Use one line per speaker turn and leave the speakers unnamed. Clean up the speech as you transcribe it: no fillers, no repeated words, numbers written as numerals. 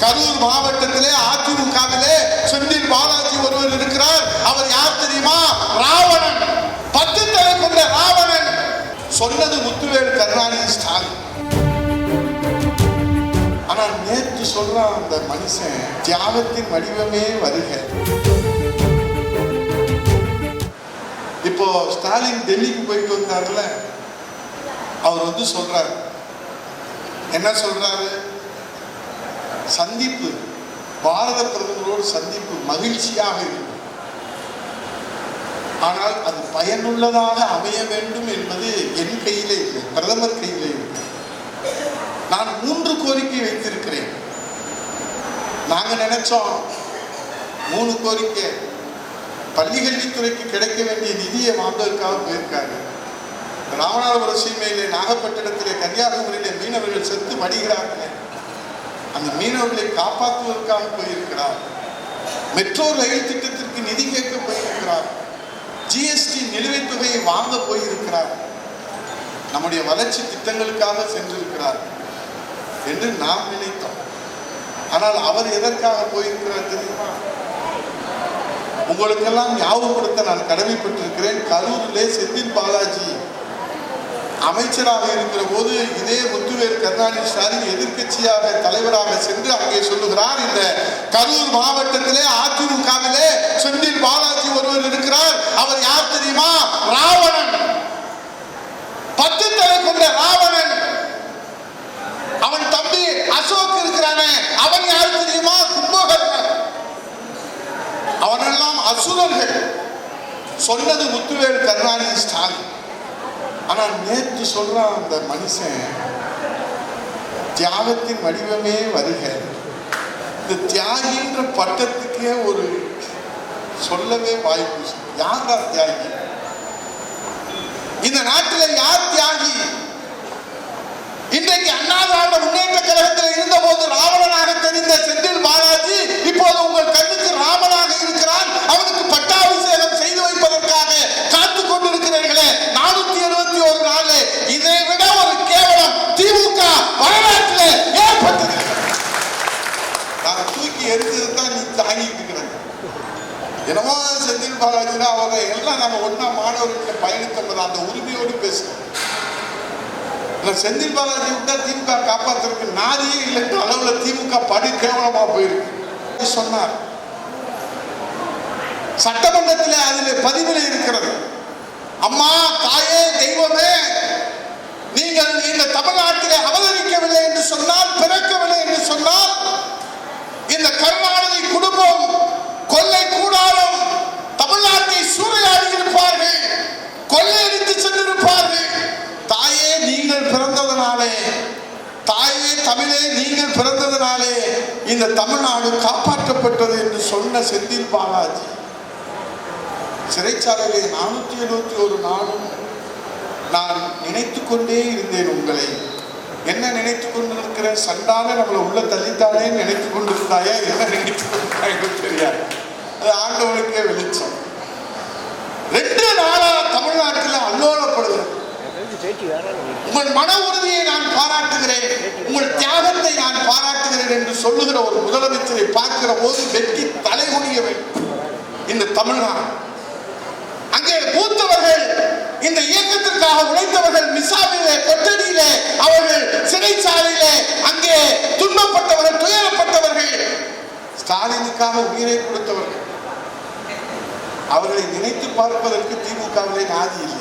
கரூர் மாவட்டத்திலே அதிமுகவிலே செந்தில் பாலாஜி ஒருவர் இருக்கிறார். அவர் யார் தெரியுமா? ராவணன், 10 தலை கொண்ட ராவணன். சொன்னது முத்துவேல் கருணாநிதி ஸ்டாலின். ஆனா நேற்று சொல்றான் அந்த மனுஷன், தியாகத்தின் வடிவமே வருக. இப்போ ஸ்டாலின் டெல்லிக்கு போயிட்டு வந்தார்ல, அவர் சொல்றாரு, என்ன சொல்றாரு? சந்திப்பு, பாரத பிரதமரோடு சந்திப்பு மகிழ்ச்சியாக இருக்கும், ஆனால் அது பயனுள்ளதாக அமைய வேண்டும் என்பது என் கையிலே இல்லை, பிரதமர் கையிலே இல்லை. நான் 3 கோரிக்கை வைத்திருக்கிறேன். நாங்க நினைச்சோம் 3 கோரிக்கை. பள்ளிக்கல்வித்துறைக்கு கிடைக்க வேண்டிய நிதியை வாங்குவதற்காக போயிருக்காங்க. ராமநாதபுரம் சீமையிலே, நாகப்பட்டினத்திலே, கன்னியாகுமரியிலே மீனவர்கள் செத்து மடிகிறார்கள். அந்த மீனவர்களை காப்பாற்றுவதற்காக போயிருக்கிறார். மெட்ரோ ரயில் திட்டத்திற்கு நிதி கேட்க போயிருக்கிறார். ஜிஎஸ்டி நிலுவைத் தொகையை வாங்க போயிருக்கிறார். நம்முடைய வளர்ச்சி திட்டங்களுக்காக சென்றிருக்கிறார் என்று நாம் நினைத்தோம். ஆனால் அவர் எதற்காக போயிருக்கிறார் தெரியுமா? உங்களுக்கெல்லாம் ஞாபகப்படுத்த நான் கடமைப்பட்டிருக்கிறேன். கரூரிலே செந்தில் பாலாஜி அமைச்சராக இருக்கிற போது இதே முத்துவேல் கருணாநிதி ஸ்டாலின் எதிர்கட்சியாக தலைவராக சென்று அங்கே சொல்லுகிறார், இந்த கரூர் மாவட்டத்திலே அதிமுகவிலே செந்தில் பாலாஜி ஒருவர் இருக்கிறார். அவர் யார் தெரியுமா? ராவணன், 10 தலை கொண்ட ராவணன். அவன் தம்பி அசோக் இருக்கிறானே, அவன் யார் தெரியுமா? கும்பகர்ணன். அவனெல்லாம் அசுரர்கள். சொன்னது முத்துவேல் கருணாநிதி ஸ்டாலின். ஆனா நேற்று சொல்றான் அந்த மனுஷன், தியாகத்தின் வடிவமே வருக. இந்த தியாகின்ற பட்டத்துக்கே ஒரு சொல்லவே வாய்ப்பு. யாரா தியாகி? இந்த நாட்டில் யார் தியாகி? இன்றைக்கு அண்ணா திராவிட முன்னேற்ற கழகத்தில் இருந்த போது ராவணனாக தெரிந்த செந்தில் பாலாஜி இப்போது உங்கள் கண்ணுக்கு ராமனாக இருக்கிறான். அவனுக்கு பட்டாபிஷேகம் செய்து வைப்பதற்காக காத்துக் கொண்டிருக்கிறீர்களே 471 நாள். இதை விட ஒரு கேவலம் திமுக வரலாற்றில் ஏற்பட்டது. நான் தூக்கி எரிஞ்சதுதான் நீ தாங்கிட்டு இருக்கிறேன். என்னமோ செந்தில் பாலாஜினா அவரை எல்லாம் நாங்கள் ஒன்னா மாணவர்கள் பயணித்தோம், அந்த உரிமையோடு பேசுகிறோம். செந்தில் பாலாஜி விட்டா திமுக காப்பாற்றுறதுக்கு நாதியே இல்லைன்ற அளவுல திமுக படி கேவலமா போயிருக்கு சொன்னார். சட்டமன்றத்தில் அதில் பதிவில் இருக்கிறது, அம்மா தாயே தெய்வமே, நீங்கள் இந்த தமிழ்நாட்டிலே அவதரிக்கவில்லை என்று சொன்னால், பிறக்கவில்லை என்று சொன்னால், இந்த கருணாநிதி குடும்பம் கொள்ளை கூடாரம் தமிழ்நாட்டை சூறையாடி இருப்பார்கள், கொள்ளையடித்து சென்றிருப்பார்கள். தாயே நீங்கள் பிறந்ததனாலே, தாயே தமிழே நீங்கள் பிறந்ததனாலே இந்த தமிழ்நாடு காப்பாற்றப்பட்டது என்று சொன்ன செந்தில் பாலாஜி சிறைச்சாலையிலே 471 நாளும் நான் நினைத்து கொண்டே இருந்தேன். உங்களை என்ன நினைத்து கொண்டிருக்கிறேன்? சண்டான நம்மளை உள்ள தள்ளித்தானே நினைத்து கொண்டிருந்தாயா, என்ன நினைத்து கொண்டிருந்தாங்க தெரியாது. அது ஆண்டவனுக்கே வெளிச்சம். 2 நாளா தமிழ்நாட்டில் அல்லோலப்படுகிறது. உங்கள் மன உறுதியை நான் பாராட்டுகிறேன், உங்கள் தியாகத்தை நான் பாராட்டுகிறேன் என்று சொல்லுகிற ஒரு முதலமைச்சரை பார்க்கிற போது வெட்டி தலைகுனிய வேண்டும் இந்த தமிழ்நாடு. அங்கே மூத்தவர்கள், இந்த இயக்கத்திற்காக உழைத்தவர்கள் மிசாவிலே, கொட்டடியிலே, அவர்கள் சிறைச்சாலையிலே, அங்கே துன்பப்பட்டவர்கள், துயரப்பட்டவர்கள், ஸ்டாலினுக்காக உயிரை கொடுத்தவர்கள், அவர்களை நினைத்து பார்ப்பதற்கு திமுகவிலே நாதி இல்லை.